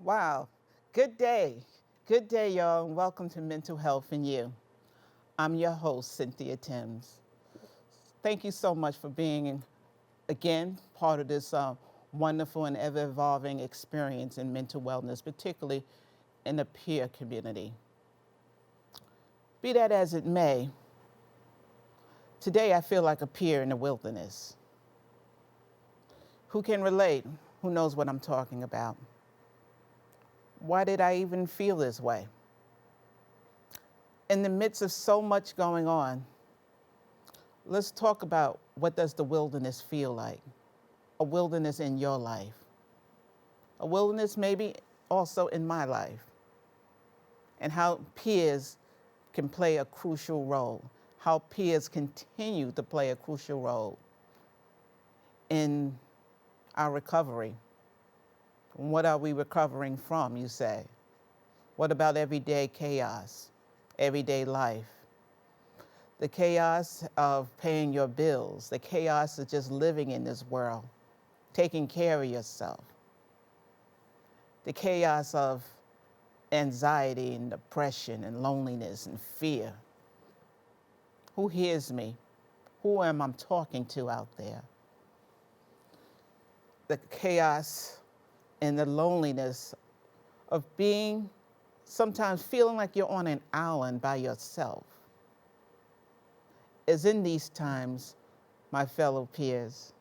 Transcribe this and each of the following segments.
Wow. Good day. Good day, y'all, and welcome to Mental Health and You. I'm your host, Cynthia Timms. Thank you so much for being, again, part of this wonderful and ever evolving experience in mental wellness, particularly in the peer community. Be that as it may, today I feel like a peer in the wilderness. Who can relate? Who knows what I'm talking about? Why did I even feel this way? In the midst of so much going on, let's talk about what does the wilderness feel like? A wilderness in your life. A wilderness maybe also in my life. And how peers can play a crucial role. How peers continue to play a crucial role in our recovery. What are we recovering from, you say? What about everyday chaos, everyday life? The chaos of paying your bills, the chaos of just living in this world, taking care of yourself, the chaos of anxiety and depression and loneliness and fear. Who hears me? Who am I talking to out there? The chaos and the loneliness of being, sometimes feeling like you're on an island by yourself. Is in these times, my fellow peers,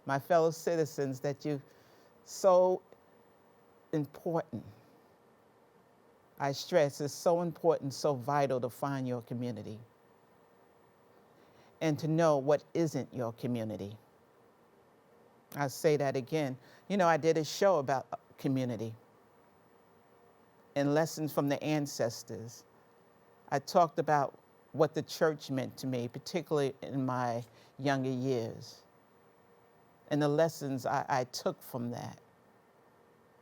my fellow citizens, that you so important. I stress it's so important, so vital to find your community and to know what isn't your community. I'll say that again. You know, I did a show about community and lessons from the ancestors. I talked about what the church meant to me, particularly in my younger years, and the lessons I took from that.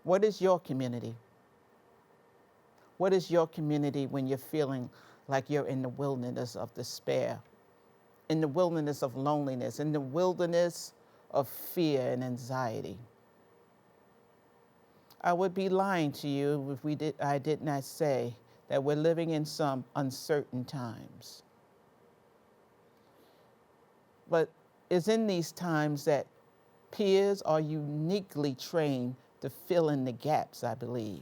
What is your community? What is your community when you're feeling like you're in the wilderness of despair, in the wilderness of loneliness, in the wilderness of fear and anxiety? I would be lying to you if I did not say that we're living in some uncertain times. But it's in these times that peers are uniquely trained to fill in the gaps, I believe.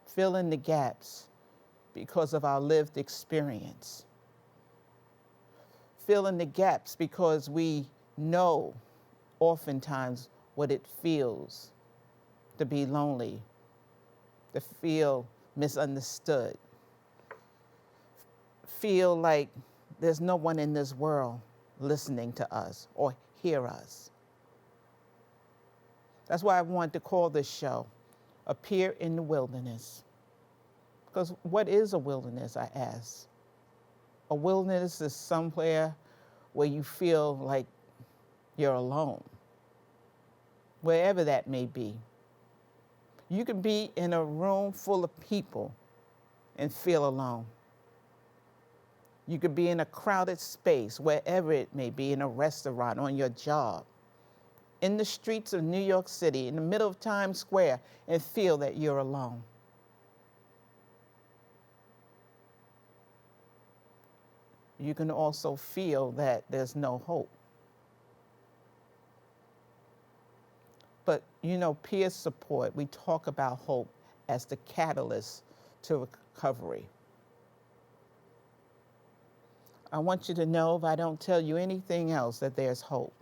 Fill in the gaps because of our lived experience. Fill in the gaps because we know oftentimes what it feels to be lonely, to feel misunderstood, feel like there's no one in this world listening to us or hear us. That's why I wanted to call this show A Peer in the Wilderness. Because what is a wilderness, I ask? A wilderness is somewhere where you feel like you're alone, wherever that may be. You can be in a room full of people and feel alone. You could be in a crowded space, wherever it may be, in a restaurant, on your job, in the streets of New York City, in the middle of Times Square, and feel that you're alone. You can also feel that there's no hope. But you know, peer support, we talk about hope as the catalyst to recovery. I want you to know, if I don't tell you anything else, that there's hope.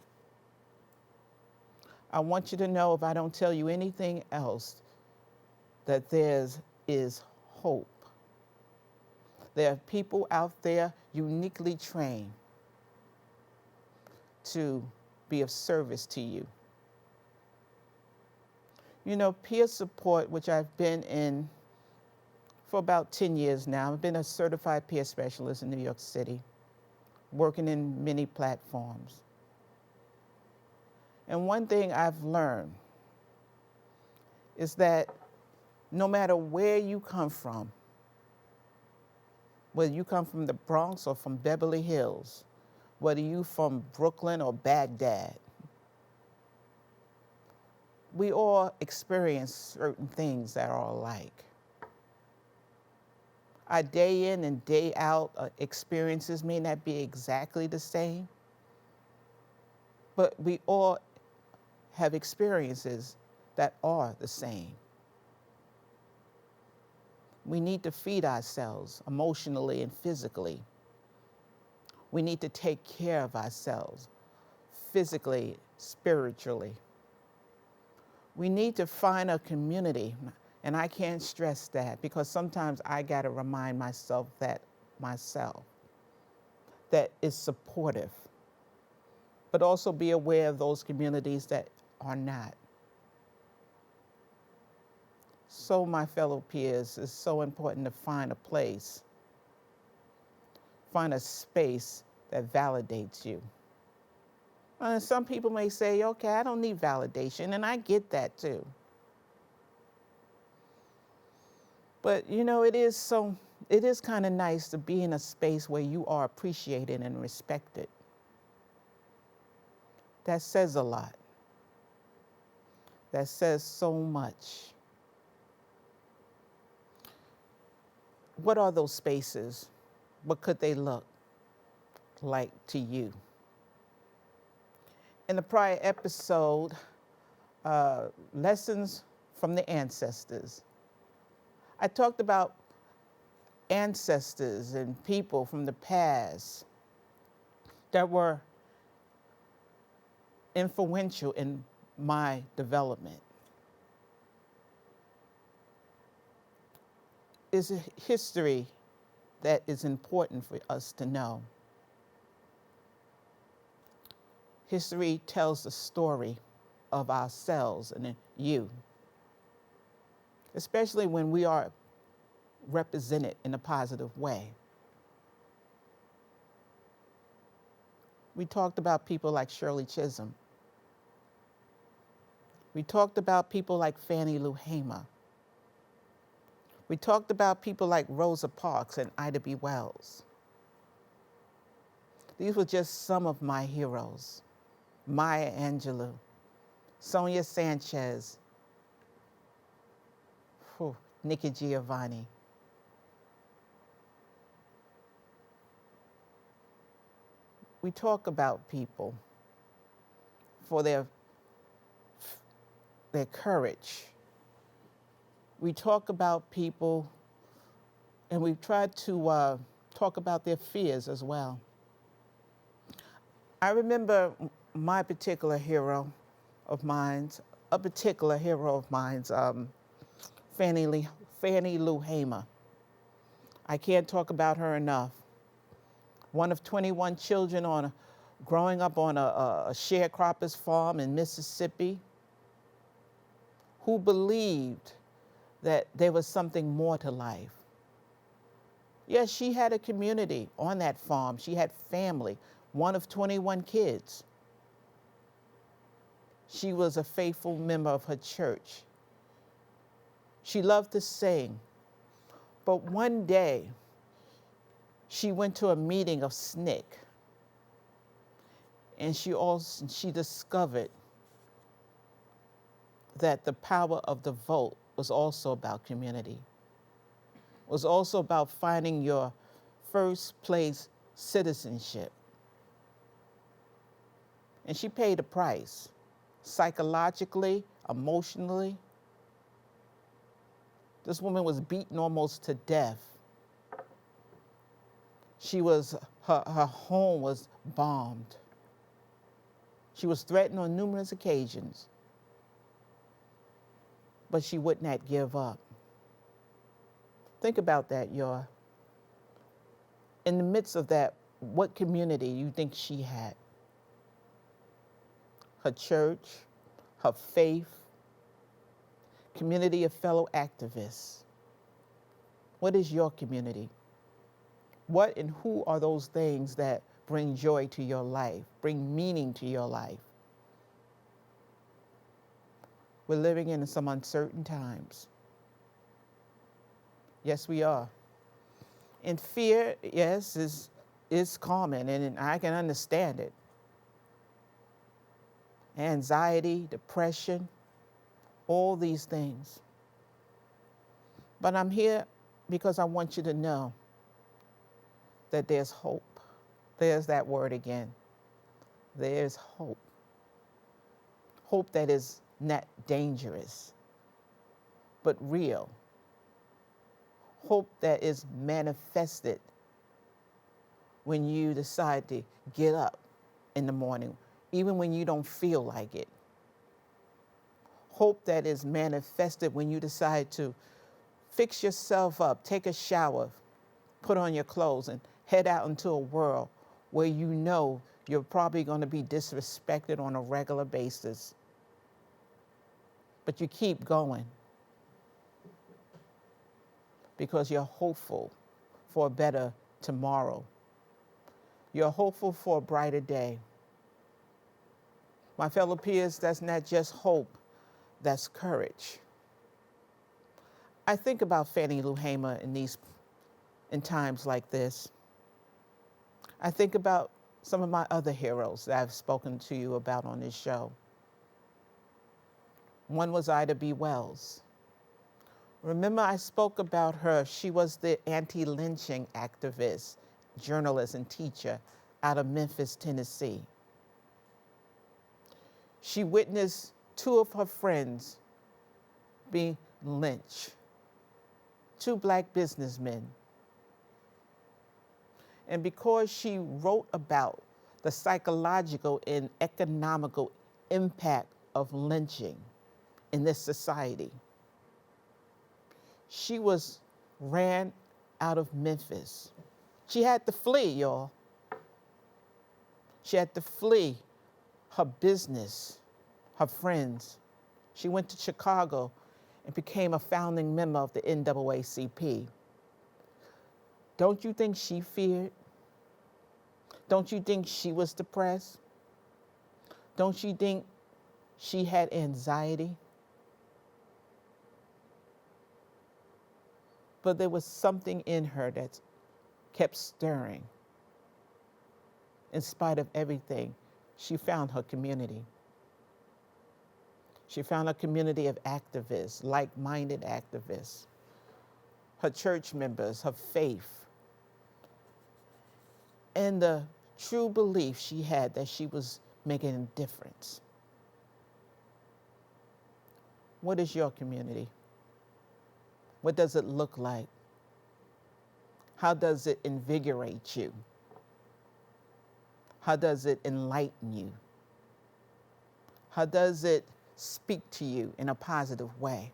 I want you to know, if I don't tell you anything else, that there is hope. There are people out there uniquely trained to be of service to you. You know, peer support, which I've been in for about 10 years now. I've been a certified peer specialist in New York City, working in many platforms. And one thing I've learned is that no matter where you come from, whether you come from the Bronx or from Beverly Hills, whether you from Brooklyn or Baghdad, We all experience certain things that are alike. Our day in and day out experiences may not be exactly the same, but we all have experiences that are the same. We need to feed ourselves emotionally and physically. We need to take care of ourselves physically, spiritually. We need to find a community, and I can't stress that because sometimes I got to remind myself that is supportive, but also be aware of those communities that are not. So, my fellow peers, it's so important to find a place, find a space that validates you. And some people may say, okay, I don't need validation, and I get that too. But it is kind of nice to be in a space where you are appreciated and respected. That says a lot. That says so much. What are those spaces? What could they look like to you? In the prior episode, Lessons from the Ancestors, I talked about ancestors and people from the past that were influential in my development. It's a history that is important for us to know. History tells the story of ourselves and you, especially when we are represented in a positive way. We talked about people like Shirley Chisholm. We talked about people like Fannie Lou Hamer. We talked about people like Rosa Parks and Ida B. Wells. These were just some of my heroes. Maya Angelou, Sonia Sanchez, Nikki Giovanni. We talk about people for their courage. We talk about people, and we've tried to talk about their fears as well. I remember my particular hero of mine, Fannie Lou Hamer. I can't talk about her enough. One of 21 children growing up on a sharecropper's farm in Mississippi, who believed that there was something more to life. Yes, she had a community on that farm. She had family, one of 21 kids. She was a faithful member of her church. She loved to sing. But one day, she went to a meeting of SNCC, and she discovered that the power of the vote was also about community, was also about finding your first place citizenship. And she paid a price, psychologically, emotionally. This woman was beaten almost to death. Her home was bombed. She was threatened on numerous occasions, but she would not give up. Think about that, y'all. In the midst of that, what community you think she had? Her church, her faith, community of fellow activists. What is your community? What and who are those things that bring joy to your life, bring meaning to your life? We're living in some uncertain times. Yes, we are. And fear, yes, is common, and I can understand it. Anxiety, depression, all these things. But I'm here because I want you to know that there's hope. There's that word again. There's hope. Hope that is not dangerous, but real. Hope that is manifested when you decide to get up in the morning, even when you don't feel like it. Hope that is manifested when you decide to fix yourself up, take a shower, put on your clothes, and head out into a world where you know you're probably going to be disrespected on a regular basis. But you keep going because you're hopeful for a better tomorrow. You're hopeful for a brighter day. My fellow peers, that's not just hope, that's courage. I think about Fannie Lou Hamer in times like this. I think about some of my other heroes that I've spoken to you about on this show. One was Ida B. Wells. Remember, I spoke about her. She was the anti-lynching activist, journalist, and teacher out of Memphis, Tennessee. She witnessed two of her friends being lynched, two Black businessmen. And because she wrote about the psychological and economical impact of lynching in this society, she was ran out of Memphis. She had to flee, y'all. She had to flee her business, her friends. She went to Chicago and became a founding member of the NAACP. Don't you think she feared? Don't you think she was depressed? Don't you think she had anxiety? But there was something in her that kept stirring. In spite of everything, she found her community. She found a community of activists, like-minded activists, her church members, her faith, and the true belief she had that she was making a difference. What is your community? What does it look like? How does it invigorate you? How does it enlighten you? How does it speak to you in a positive way?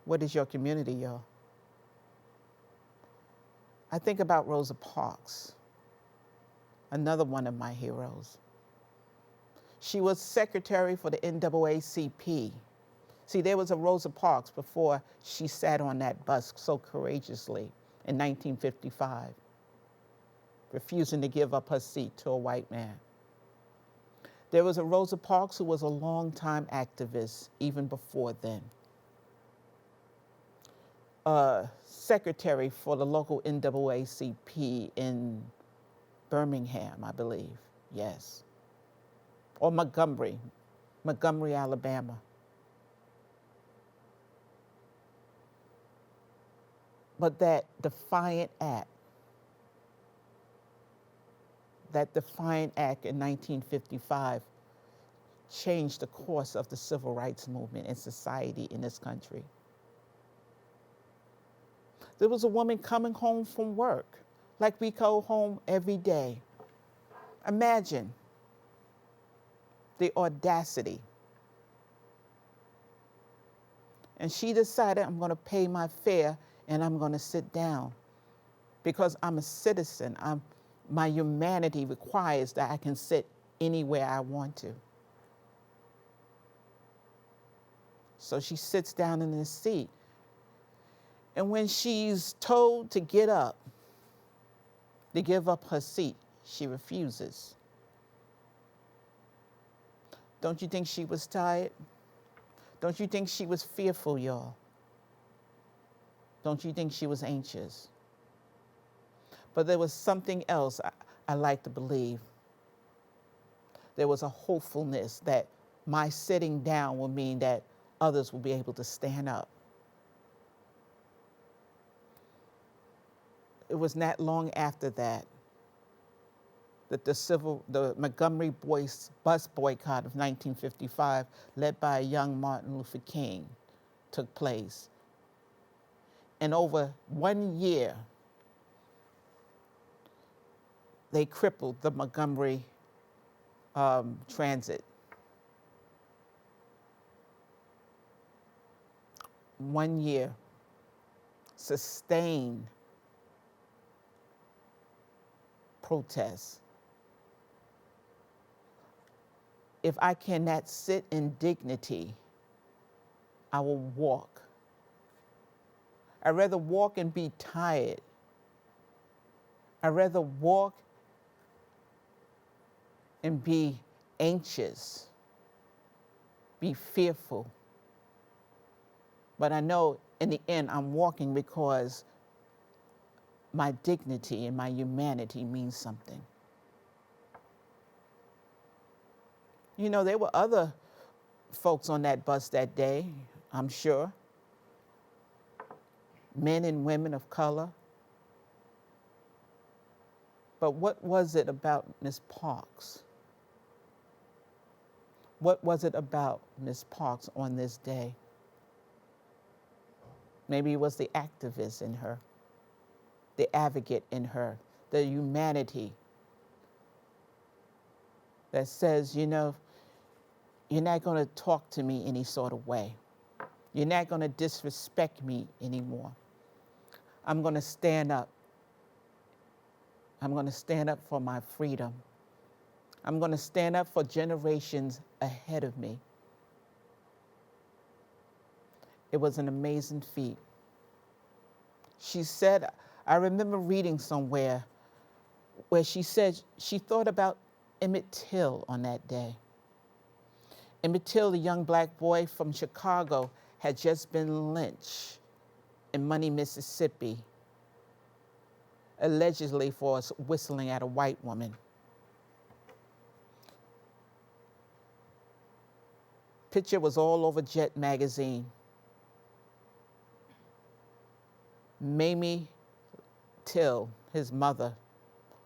What is your community, y'all? I think about Rosa Parks, another one of my heroes. She was secretary for the NAACP. See, there was a Rosa Parks before she sat on that bus so courageously in 1955, refusing to give up her seat to a white man. There was a Rosa Parks who was a longtime activist even before then. Secretary for the local NAACP in Birmingham, I believe, yes. Or Montgomery, Alabama. But that defiant act in 1955 changed the course of the civil rights movement and society in this country. There was a woman coming home from work, like we go home every day. Imagine the audacity. And she decided, I'm going to pay my fare and I'm going to sit down because I'm a citizen. My humanity requires that I can sit anywhere I want to. So she sits down in the seat. And when she's told to get up, to give up her seat, she refuses. Don't you think she was tired? Don't you think she was fearful, y'all? Don't you think she was anxious? But there was something else I like to believe. There was a hopefulness that my sitting down will mean that others will be able to stand up. It was not long after that the Montgomery bus boycott of 1955, led by a young Martin Luther King, took place. And over 1 year, they crippled the Montgomery transit. 1 year, sustained protests. If I cannot sit in dignity, I will walk. I'd rather walk and be tired. I'd rather walk and be anxious, be fearful. But I know in the end I'm walking because my dignity and my humanity means something. You know, there were other folks on that bus that day, I'm sure. Men and women of color. But what was it about Ms. Parks? What was it about Ms. Parks on this day? Maybe it was the activist in her, the advocate in her, the humanity that says, you know, you're not going to talk to me any sort of way. You're not going to disrespect me anymore. I'm going to stand up. I'm going to stand up for my freedom. I'm going to stand up for generations ahead of me. It was an amazing feat. She said, I remember reading somewhere where she said she thought about Emmett Till on that day. Emmett Till, the young black boy from Chicago, had just been lynched in Money, Mississippi, allegedly for whistling at a white woman. Picture was all over Jet magazine. Mamie Till, his mother,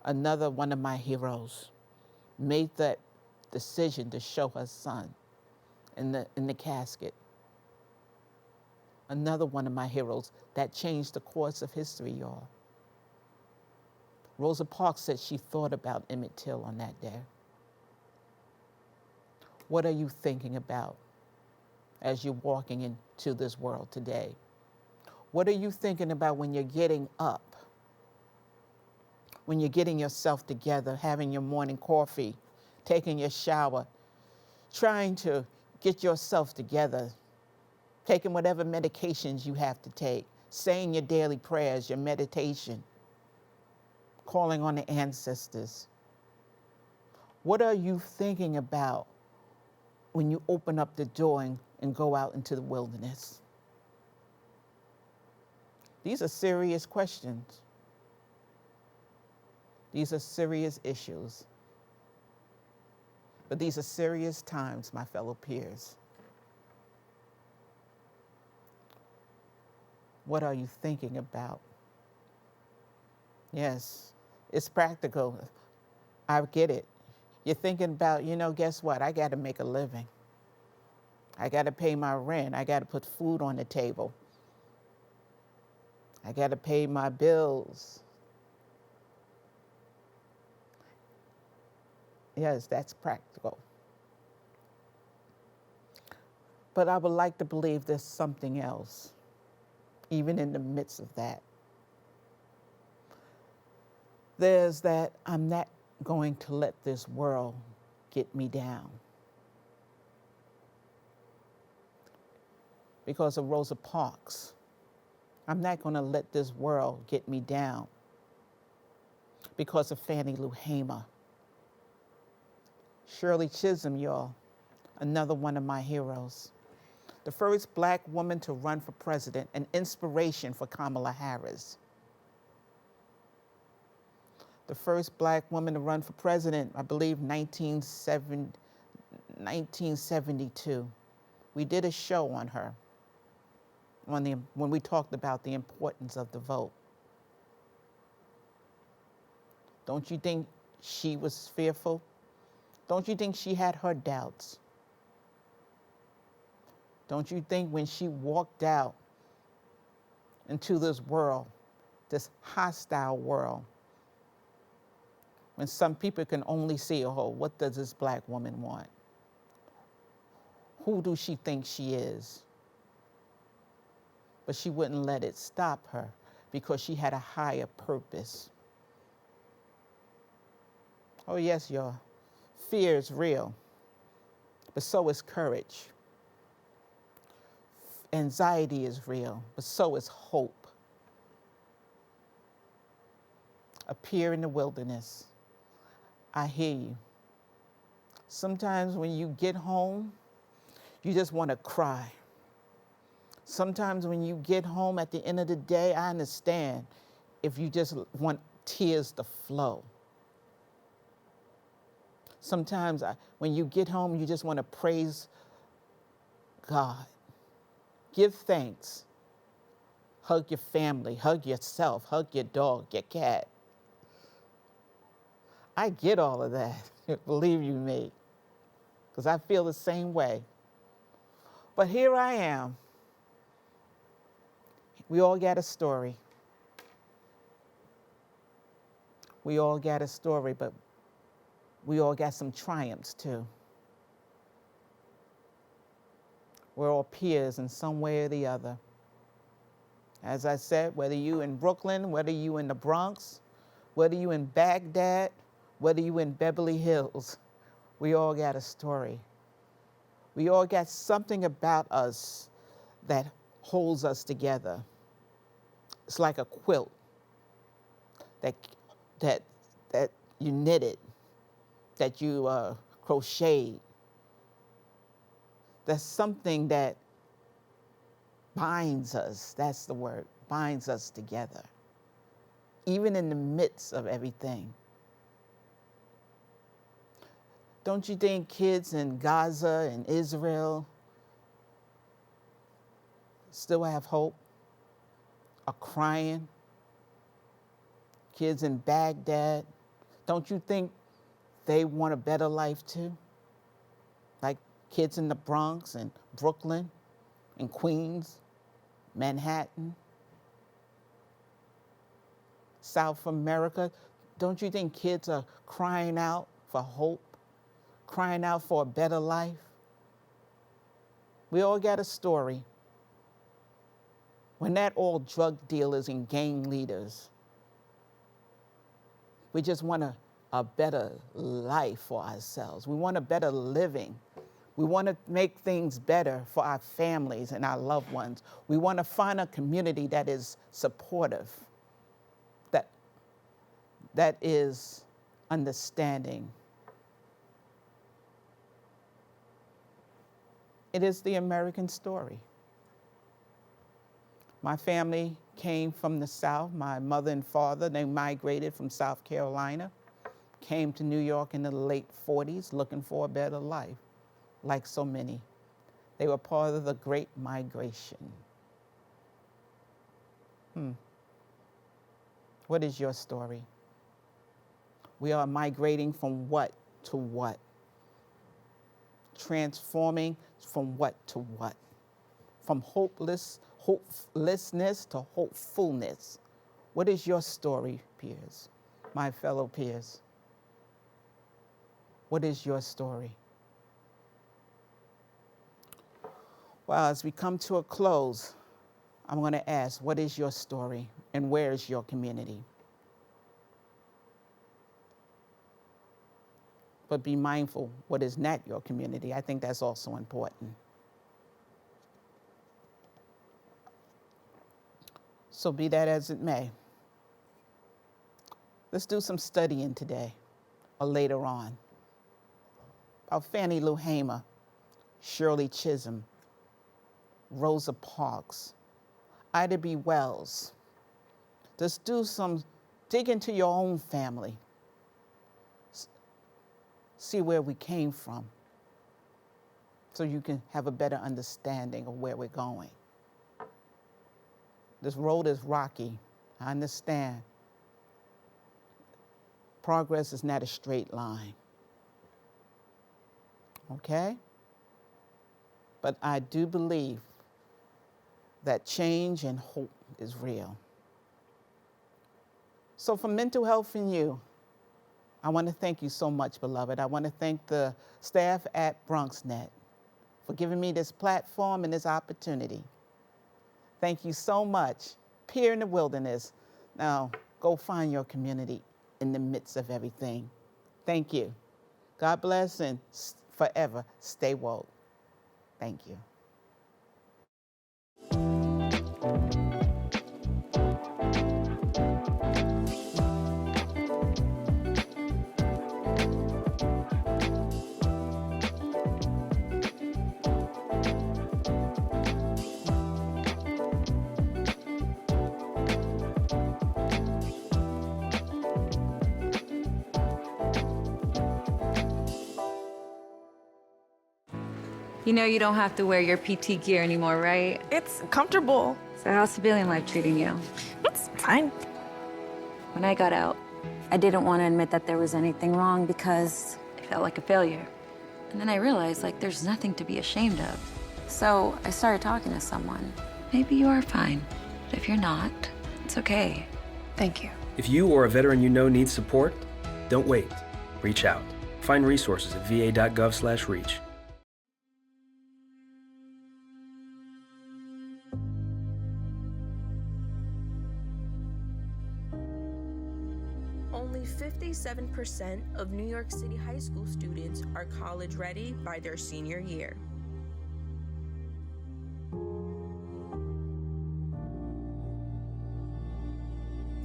another one of my heroes, made that decision to show her son in the casket. Another one of my heroes that changed the course of history, y'all. Rosa Parks said she thought about Emmett Till on that day. What are you thinking about as you're walking into this world today? What are you thinking about when you're getting up? When you're getting yourself together, having your morning coffee, taking your shower, trying to get yourself together, taking whatever medications you have to take, saying your daily prayers, your meditation, calling on the ancestors. What are you thinking about when you open up the door and go out into the wilderness? These are serious questions. These are serious issues. But these are serious times, my fellow peers. What are you thinking about? Yes, it's practical. I get it. You're thinking about, guess what? I got to make a living. I got to pay my rent. I got to put food on the table. I got to pay my bills. Yes, that's practical. But I would like to believe there's something else, even in the midst of that. There's that I'm not going to let this world get me down. Because of Rosa Parks, I'm not going to let this world get me down. Because of Fannie Lou Hamer. Shirley Chisholm, y'all, another one of my heroes. The first black woman to run for president, an inspiration for Kamala Harris. The first black woman to run for president, I believe 1972. We did a show on her when we talked about the importance of the vote. Don't you think she was fearful? Don't you think she had her doubts? Don't you think when she walked out into this world, this hostile world, when some people can only see, oh, what does this black woman want? Who do she think she is? But she wouldn't let it stop her because she had a higher purpose. Oh yes, y'all, fear is real, but so is courage. Anxiety is real, but so is hope. Appear in the wilderness. I hear you. Sometimes when you get home, you just want to cry. Sometimes when you get home at the end of the day, I understand if you just want tears to flow. Sometimes when you get home, you just want to praise God. Give thanks. Hug your family, hug yourself, hug your dog, your cat. I get all of that, believe you me, because I feel the same way. But here I am. We all got a story. We all got a story, but we all got some triumphs too. We're all peers in some way or the other. As I said, whether you in Brooklyn, whether you in the Bronx, whether you in Baghdad, whether you in Beverly Hills, we all got a story. We all got something about us that holds us together. It's like a quilt that you knitted, that you crocheted. That's something that binds us, that's the word, binds us together, even in the midst of everything. Don't you think kids in Gaza and Israel still have hope, are crying? Kids in Baghdad, don't you think they want a better life too? Like kids in the Bronx and Brooklyn and Queens, Manhattan, South America, don't you think kids are crying out for hope, crying out for a better life? We all got a story. We're not all drug dealers and gang leaders. We just want a better life for ourselves. We want a better living. We want to make things better for our families and our loved ones. We want to find a community that is supportive, that is understanding. It is the American story. My family came from the South. My mother and father, they migrated from South Carolina, came to New York in the late 40s looking for a better life, like so many. They were part of the Great Migration. What is your story? We are migrating from what to what? Transforming from what to what? From hopelessness to hopefulness. What is your story, peers, my fellow peers? What is your story? Well, as we come to a close, I'm going to ask, what is your story and where is your community? But be mindful what is not your community. I think that's also important. So be that as it may. Let's do some studying today or later on about Fannie Lou Hamer, Shirley Chisholm, Rosa Parks, Ida B. Wells. Let's do some Dig into your own family. See where we came from so you can have a better understanding of where we're going. This road is rocky. I understand. Progress is not a straight line. Okay? But I do believe that change and hope is real. So for mental health in you, I want to thank you so much, beloved. I want to thank the staff at Bronxnet for giving me this platform and this opportunity. Thank you so much. Peer in the wilderness. Now, go find your community in the midst of everything. Thank you. God bless and forever stay woke. Thank you. You know you don't have to wear your PT gear anymore, right? It's comfortable. So how's civilian life treating you? It's fine. When I got out, I didn't want to admit that there was anything wrong because it felt like a failure. And then I realized, there's nothing to be ashamed of. So I started talking to someone. Maybe you are fine, but if you're not, it's okay. Thank you. If you or a veteran you know needs support, don't wait. Reach out. Find resources at va.gov/reach. Only 57% of New York City high school students are college ready by their senior year.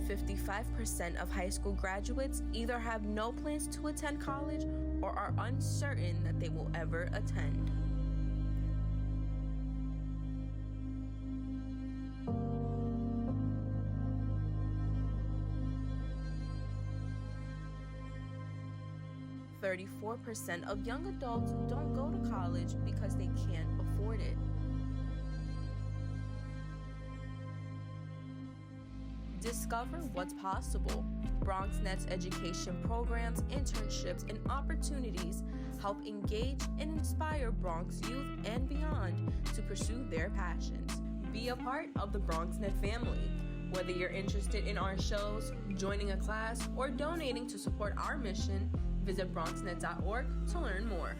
"55% of high school graduates either have no plans to attend college or are uncertain that they will ever attend. "34% of young adults don't go to college because they can't afford it. Discover what's possible. Bronxnet's education programs, internships, and opportunities help engage and inspire Bronx youth and beyond to pursue their passions. Be a part of the Bronxnet family. Whether you're interested in our shows, joining a class, or donating to support our mission, visit bronxnet.org to learn more.